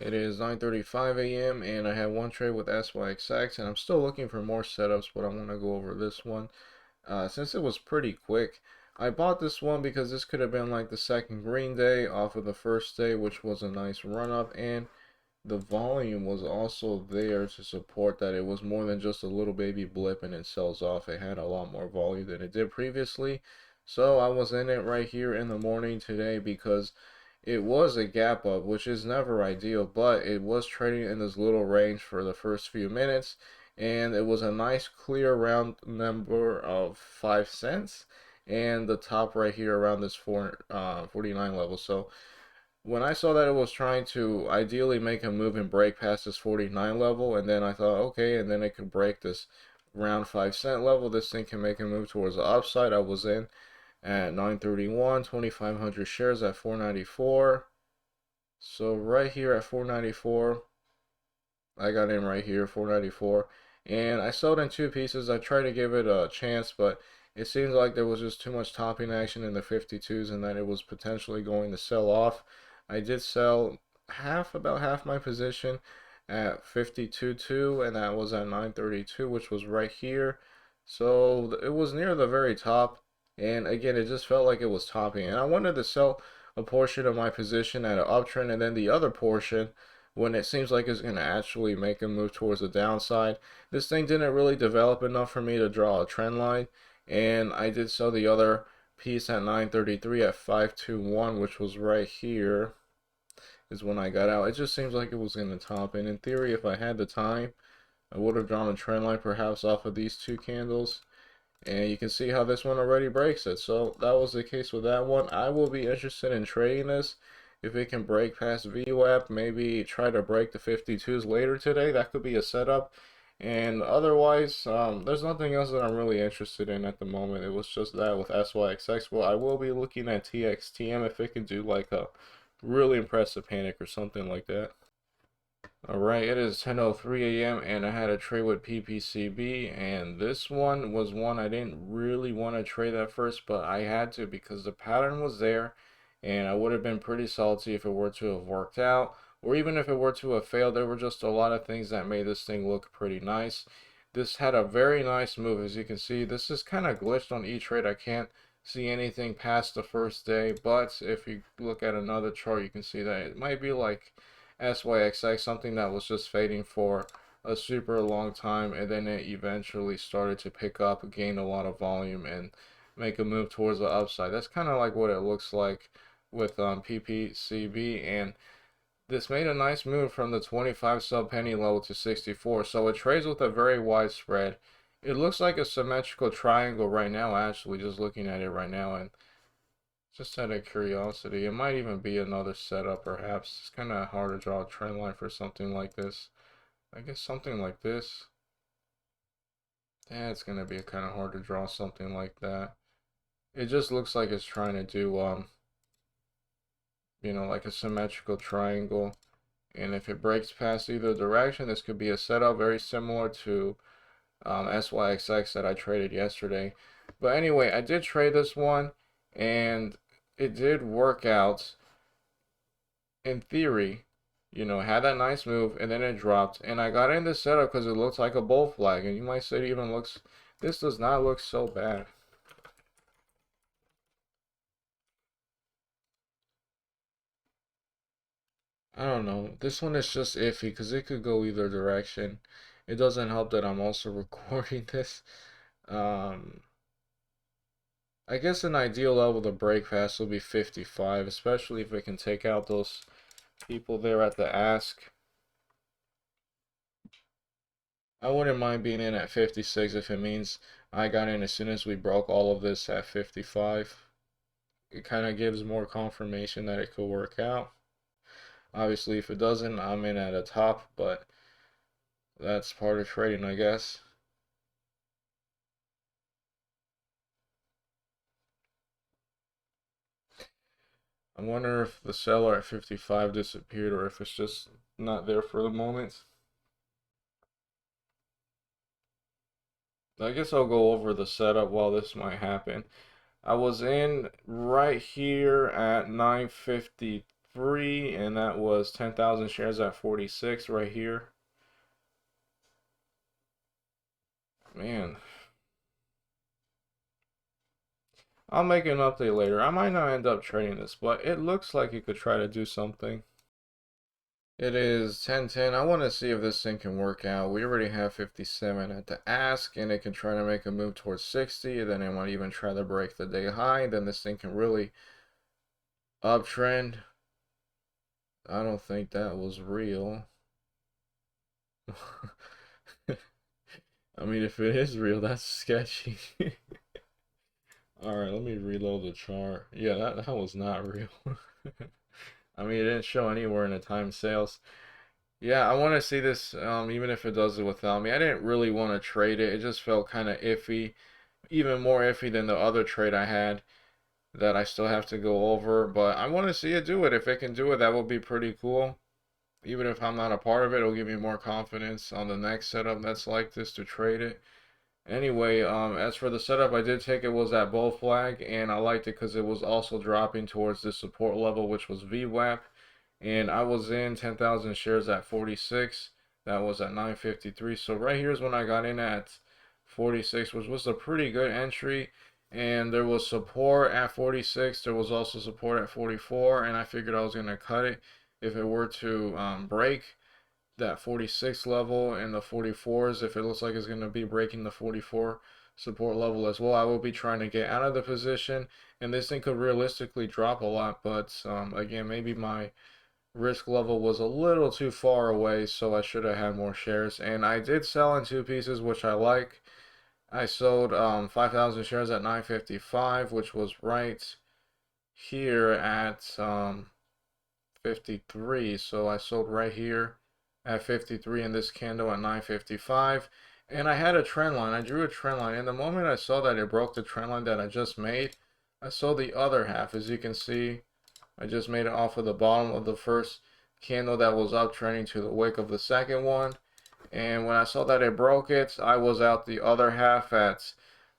It is 9:35 a.m. and I have one trade with SYSX, and I'm still looking for more setups, but I want to go over this one. Since it was pretty quick, I bought this one because this could have been like the second green day off of the first day, which was a nice run up, and the volume was also there to support that it was more than just a little baby blip and it sells off. It had a lot more volume than it did previously. So I was in it right here in the morning today because it was a gap up, which is never ideal, but it was trading in this little range for the first few minutes, and it was a nice clear round number of 5 cents, and the top right here around this 49 level. So when I saw that it was trying to ideally make a move and break past this 49 level, and then I thought, okay, and then it could break this round 5 cent level, this thing can make a move towards the upside. I was in at 931, 2,500 shares at 494. So right here at 494, I got in right here, 494. And I sold in two pieces. I tried to give it a chance, but it seems like there was just too much topping action in the 52s and that it was potentially going to sell off. I did sell about half my position at 52.2, and that was at 932, which was right here. So it was near the very top. And again, it just felt like it was topping. And I wanted to sell a portion of my position at an uptrend and then the other portion when it seems like it's going to actually make a move towards the downside. This thing didn't really develop enough for me to draw a trend line. And I did sell the other piece at 933 at 521, which was right here is when I got out. It just seems like it was going to top. And in theory, if I had the time, I would have drawn a trend line perhaps off of these two candles. And you can see how this one already breaks it. So that was the case with that one. I will be interested in trading this. If it can break past VWAP, maybe try to break the 52s later today. That could be a setup. And otherwise, there's nothing else that I'm really interested in at the moment. It was just that with SYXX. Well, I will be looking at TXTM if it can do like a really impressive panic or something like that. Alright, it is 10:03 a.m. and I had a trade with PPCB, and this one was one I didn't really want to trade at first, but I had to because the pattern was there, and I would have been pretty salty if it were to have worked out, or even if it were to have failed. There were just a lot of things that made this thing look pretty nice. This had a very nice move, as you can see. This is kind of glitched on E-Trade. I can't see anything past the first day, but if you look at another chart, you can see that it might be like SYXX, something that was just fading for a super long time, and then it eventually started to pick up, gain a lot of volume, and make a move towards the upside. That's kind of like what it looks like with PPCB, and this made a nice move from the 25 sub penny level to 64. So it trades with a very wide spread. It looks like a symmetrical triangle right now, actually, just looking at it right now, and just out of curiosity, it might even be another setup perhaps. It's kind of hard to draw a trend line for something like this. I guess something like this. Yeah, it's going to be kind of hard to draw something like that. It just looks like it's trying to do, like a symmetrical triangle. And if it breaks past either direction, this could be a setup very similar to SYXX that I traded yesterday. But anyway, I did trade this one, and it did work out in theory. Had that nice move, and then it dropped. And I got in this setup because it looks like a bull flag. And you might say it even looks, this does not look so bad. I don't know. This one is just iffy because it could go either direction. It doesn't help that I'm also recording this. Um, I guess an ideal level to break fast will be 55, especially if it can take out those people there at the ask. I wouldn't mind being in at 56 if it means I got in as soon as we broke all of this at 55. It kind of gives more confirmation that it could work out. Obviously, if it doesn't, I'm in at a top, but that's part of trading, I guess. I wonder if the seller at 55 disappeared or if it's just not there for the moment. I guess I'll go over the setup while this might happen. I was in right here at 953 free, and that was 10,000 shares at 46 right here. Man, I'll make an update later. I might not end up trading this, but it looks like it could try to do something. It is 10:10. I want to see if this thing can work out. We already have 57 at the ask, and it can try to make a move towards 60, and then it might even try to break the day high. Then this thing can really uptrend. I don't think that was real. I mean, if it is real, that's sketchy. Alright, let me reload the chart. Yeah, that was not real. I mean, it didn't show anywhere in the time sales. Yeah, I want to see this, even if it does it without me. I didn't really want to trade it. It just felt kind of iffy. Even more iffy than the other trade I had that I still have to go over. But I want to see it do it. If it can do it, that would be pretty cool. Even if I'm not a part of it, it'll give me more confidence on the next setup that's like this to trade it. Anyway, as for the setup I did take, it was that bull flag, and I liked it because it was also dropping towards the support level, which was VWAP, and I was in 10,000 shares at 46. That was at 953. So right here is when I got in at 46, which was a pretty good entry, and there was support at 46. There was also support at 44, and I figured I was going to cut it if it were to break that 46 level and the 44s. If it looks like it's going to be breaking the 44 support level as well, I will be trying to get out of the position, and this thing could realistically drop a lot, but again, maybe my risk level was a little too far away, so I should have had more shares. And I did sell in two pieces, which I like. I sold 5,000 shares at 955, which was right here at 53. So I sold right here at 53 in this candle at 955. And I had a trend line. I drew a trend line. And the moment I saw that it broke the trend line that I just made, I sold the other half. As you can see, I just made it off of the bottom of the first candle that was uptrending to the wick of the second one. And when I saw that it broke it, I was out the other half at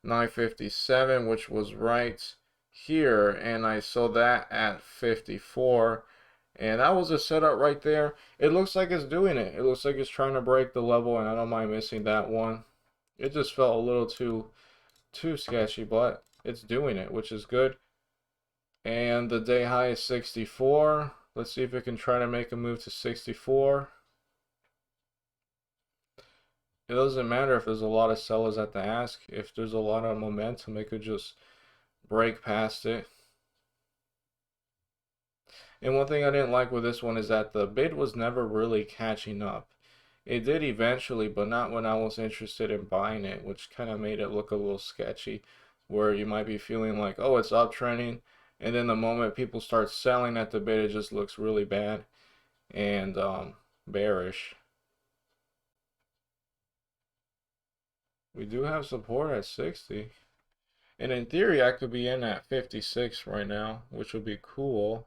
957, which was right here. And I sold that at 54. And that was a setup right there. It looks like it's doing it. It looks like it's trying to break the level, and I don't mind missing that one. It just felt a little too sketchy, but it's doing it, which is good. And the day high is 64. Let's see if it can try to make a move to 64. It doesn't matter if there's a lot of sellers at the ask. If there's a lot of momentum, it could just break past it. And one thing I didn't like with this one is that the bid was never really catching up. It did eventually, but not when I was interested in buying it, which kind of made it look a little sketchy, where you might be feeling like, oh, it's uptrending, and then the moment people start selling at the bid, it just looks really bad and bearish. We do have support at 60. And in theory, I could be in at 56 right now, which would be cool.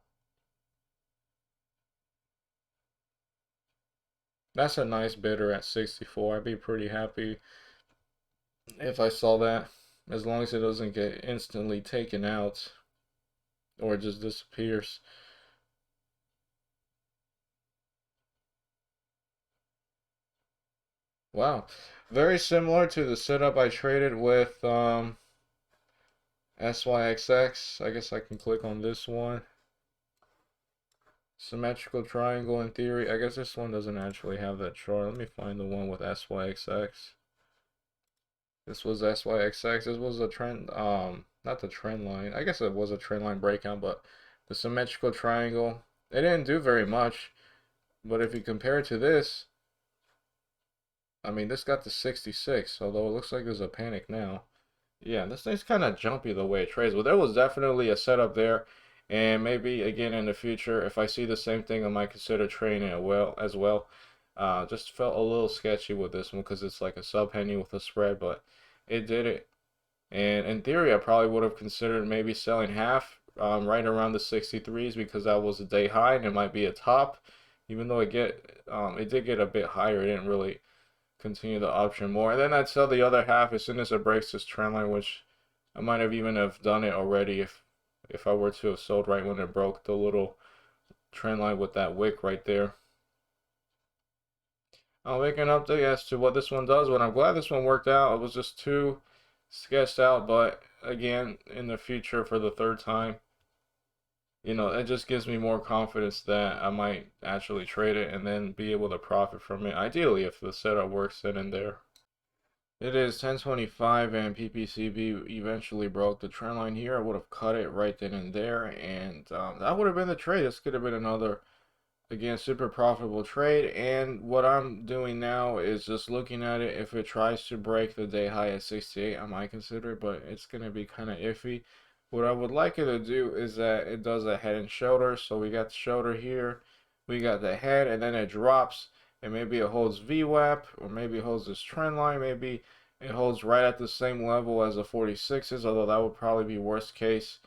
That's a nice bidder at 64. I'd be pretty happy if I saw that, as long as it doesn't get instantly taken out or just disappears. Wow, very similar to the setup I traded with SYXX. I guess I can click on this one. Symmetrical triangle in theory. I guess this one doesn't actually have that chart. Let me find the one with SYXX. This was SYXX. This was a trend, not the trend line. I guess it was a trend line breakout, but the symmetrical triangle, it didn't do very much. But if you compare it to this, I mean, this got to 66, although it looks like there's a panic now. Yeah, this thing's kind of jumpy the way it trades. Well, there was definitely a setup there, and maybe again in the future, if I see the same thing, I might consider trading it as well. Just felt a little sketchy with this one because it's like a sub penny with a spread, but it did it. And in theory, I probably would have considered maybe selling half right around the 63s because that was a day high and it might be a top. Even though it did get a bit higher, it didn't really continue the option more. And then I'd sell the other half as soon as it breaks this trend line, which I might have even have done it already if I were to have sold right when it broke the little trend line with that wick right there. I'll make an update as to what this one does, but I'm glad this one worked out. It was just too sketched out, but again, in the future for the third time, you know, it just gives me more confidence that I might actually trade it and then be able to profit from it. Ideally, if the setup works then and there. It is 1025 and PPCB eventually broke the trend line here. I would have cut it right then and there, and that would have been the trade. This could have been another, again, super profitable trade. And what I'm doing now is just looking at it. If it tries to break the day high at 68, I might consider it, but it's going to be kind of iffy. What I would like it to do is that it does a head and shoulder. So we got the shoulder here, we got the head, and then it drops, and maybe it holds VWAP, or maybe it holds this trend line, maybe it holds right at the same level as the 46s, although that would probably be worst case.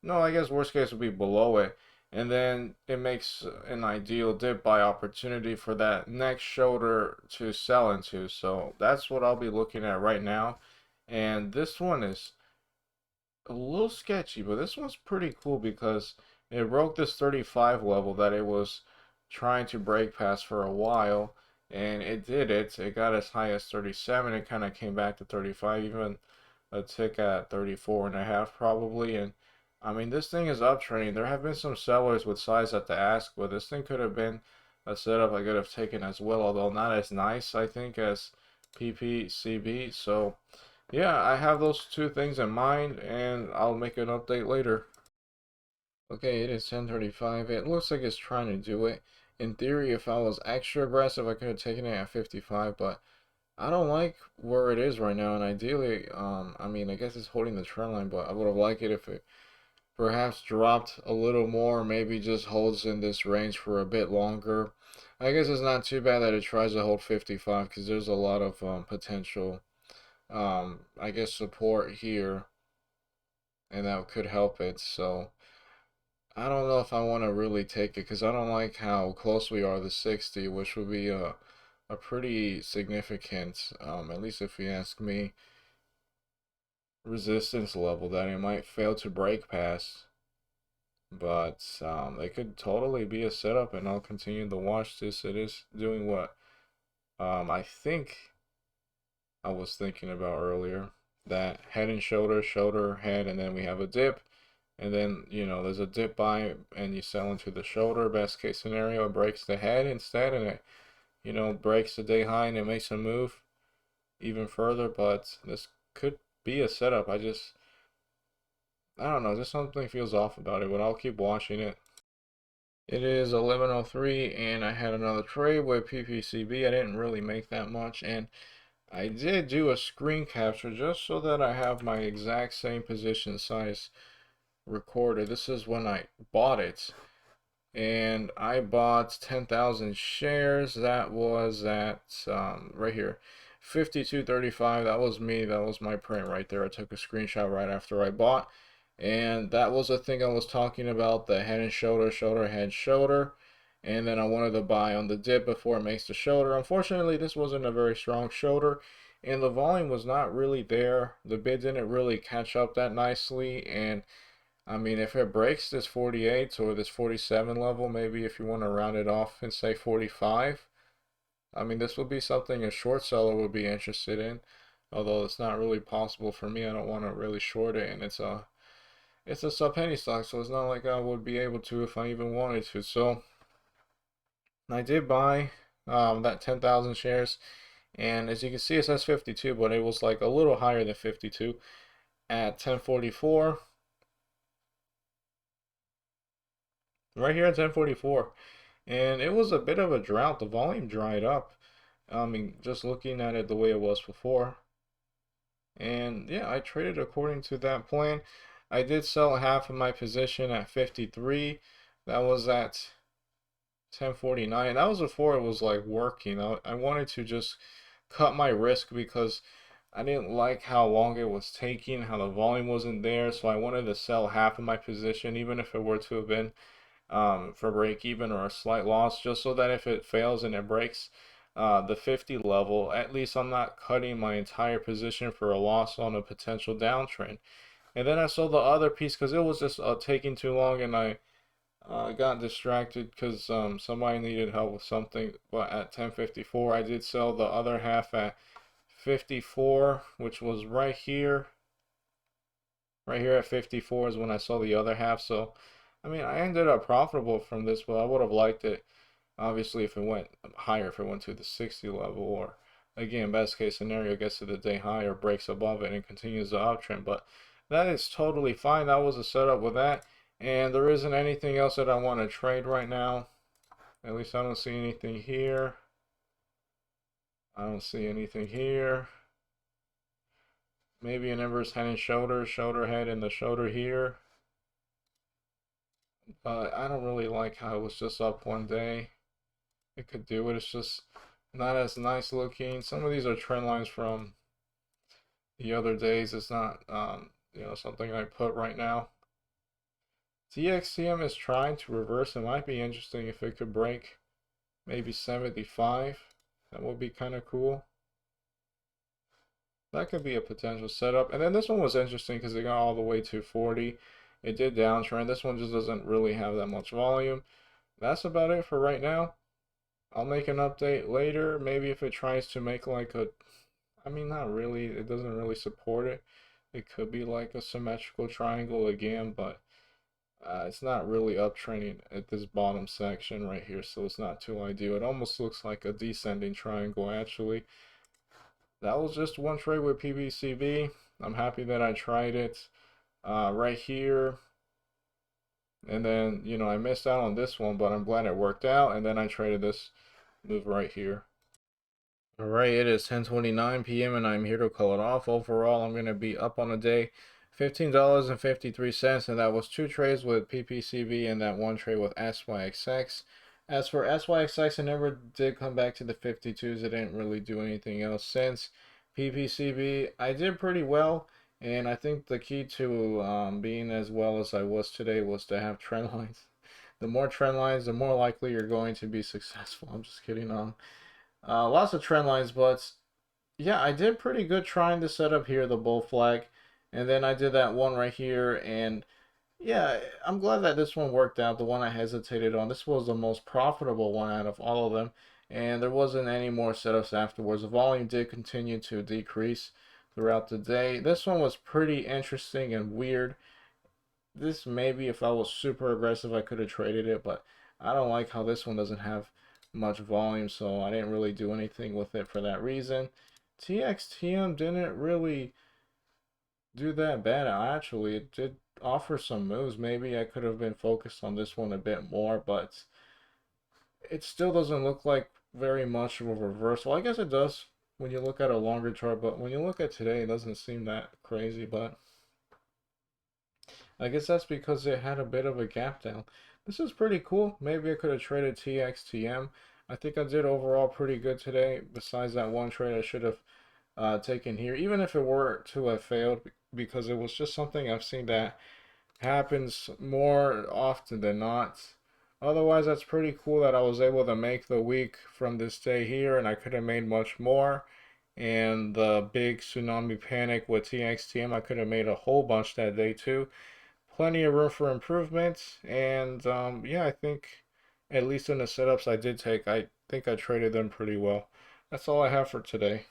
No, I guess worst case would be below it. And then it makes an ideal dip buy opportunity for that next shoulder to sell into. So that's what I'll be looking at right now. And this one is a little sketchy, but this one's pretty cool because it broke this 35 level that it was trying to break past for a while, and it did it. It got as high as 37. It kind of came back to 35, even a tick at 34 and a half probably. And I mean, this thing is uptrending. There have been some sellers with size at the ask, but this thing could have been a setup I could have taken as well, although not as nice, I think, as PPCB. So yeah, I have those two things in mind, and I'll make an update later. Okay, it is 10:35. It looks like it's trying to do it. In theory, if I was extra aggressive, I could have taken it at 55, but I don't like where it is right now, and ideally, I mean, I guess it's holding the trend line, but I would have liked it if it perhaps dropped a little more, maybe just holds in this range for a bit longer. I guess it's not too bad that it tries to hold 55 because there's a lot of potential, I guess, support here, and that could help it. So I don't know if I want to really take it because I don't like how close we are to 60, which would be a pretty significant, at least if you ask me, resistance level that it might fail to break past. But it could totally be a setup, and I'll continue to watch this. It is doing what I think I was thinking about earlier. That head and shoulder, shoulder, head, and then we have a dip. And then, you know, there's a dip buy and you sell into the shoulder. Best case scenario, it breaks the head instead, and it, you know, breaks the day high and it makes a move even further. But this could be a setup. I don't know, just something feels off about it, but I'll keep watching it. It is 11:03 and I had another trade with PPCB. I didn't really make that much, and I did do a screen capture just so that I have my exact same position size recorded. This is when I bought it, and I bought 10,000 shares. That was at right here, 52.35. That was me. That was my print right there. I took a screenshot right after I bought, and that was the thing I was talking about, the head and shoulder, shoulder, head, shoulder. And then I wanted to buy on the dip before it makes the shoulder. Unfortunately, this wasn't a very strong shoulder, and the volume was not really there. The bid didn't really catch up that nicely, and I mean, if it breaks this 48 or this 47 level, maybe if you want to round it off and say 45, I mean, this would be something a short seller would be interested in. Although it's not really possible for me, I don't want to really short it, and it's a sub penny stock, so it's not like I would be able to if I even wanted to. So I did buy that 10,000 shares, and as you can see, it says 52, but it was like a little higher than 52 at 1044. Right here at 1044, and it was a bit of a drought. The volume dried up. I mean, just looking at it the way it was before. And yeah, I traded according to that plan. I did sell half of my position at 53. That was at 1049. That was before it was like working. I wanted to just cut my risk because I didn't like how long it was taking, how the volume wasn't there. So I wanted to sell half of my position, even if it were to have been for break even or a slight loss, just so that if it fails and it breaks the 50 level, at least I'm not cutting my entire position for a loss on a potential downtrend. And then I sold the other piece because it was just taking too long, and I got distracted because somebody needed help with something, but at 10:54 I did sell the other half at 54, which was right here. Right here at 54 is when I saw the other half. So, I mean, I ended up profitable from this, but I would have liked it, obviously, if it went higher, if it went to the 60 level, or again, best case scenario, gets to the day high or breaks above it and continues the uptrend. But that is totally fine. That was a setup with that. And there isn't anything else that I want to trade right now. At least I don't see anything here. I don't see anything here. Maybe an inverse head and shoulder, shoulder head and the shoulder here. But I don't really like how it was just up one day. It could do it. It's just not as nice looking. Some of these are trend lines from the other days. It's not, something I put right now. TXTM is trying to reverse. It might be interesting if it could break maybe 75. That would be kind of cool. That could be a potential setup. And then this one was interesting because it got all the way to 40. It did downtrend. This one just doesn't really have that much volume. That's about it for right now. I'll make an update later. Maybe if it tries to make like a, I mean, not really. It doesn't really support it. It could be like a symmetrical triangle again, but it's not really uptrending at this bottom section right here, so it's not too ideal. It almost looks like a descending triangle, actually. That was just one trade with PPCB. I'm happy that I tried it right here. And then, I missed out on this one, but I'm glad it worked out. And then I traded this move right here. All right, it is 10:29 p.m. and I'm here to call it off. Overall, I'm going to be up on the day $15.53, and that was two trades with PPCB and that one trade with SYXX. As for SYXX, I never did come back to the 52s. I didn't really do anything else since. PPCB, I did pretty well, and I think the key to being as well as I was today was to have trend lines. The more trend lines, the more likely you're going to be successful. I'm just kidding. Lots of trend lines, but yeah, I did pretty good trying to set up here the bull flag, and then I did that one right here, and yeah, I'm glad that this one worked out. The one I hesitated on, this was the most profitable one out of all of them, and there wasn't any more setups afterwards. The volume did continue to decrease throughout the day. This one was pretty interesting and weird. This maybe if I was super aggressive, I could have traded it, but I don't like how this one doesn't have much volume, so I didn't really do anything with it for that reason. TXTM didn't really do that bad. Actually, it did offer some moves. Maybe I could have been focused on this one a bit more, but it still doesn't look like very much of a reversal. I guess it does when you look at a longer chart, but when you look at today, it doesn't seem that crazy, but I guess that's because it had a bit of a gap down. This is pretty cool. Maybe I could have traded TXTM. I think I did overall pretty good today. Besides that one trade I should have taken here, even if it were to have failed, because it was just something I've seen that happens more often than not. Otherwise, that's pretty cool that I was able to make the week from this day here, and I could have made much more. And the big tsunami panic with TXTM, I could have made a whole bunch that day too. Plenty of room for improvement, and yeah, I think at least in the setups I did take, I think I traded them pretty well. That's all I have for today.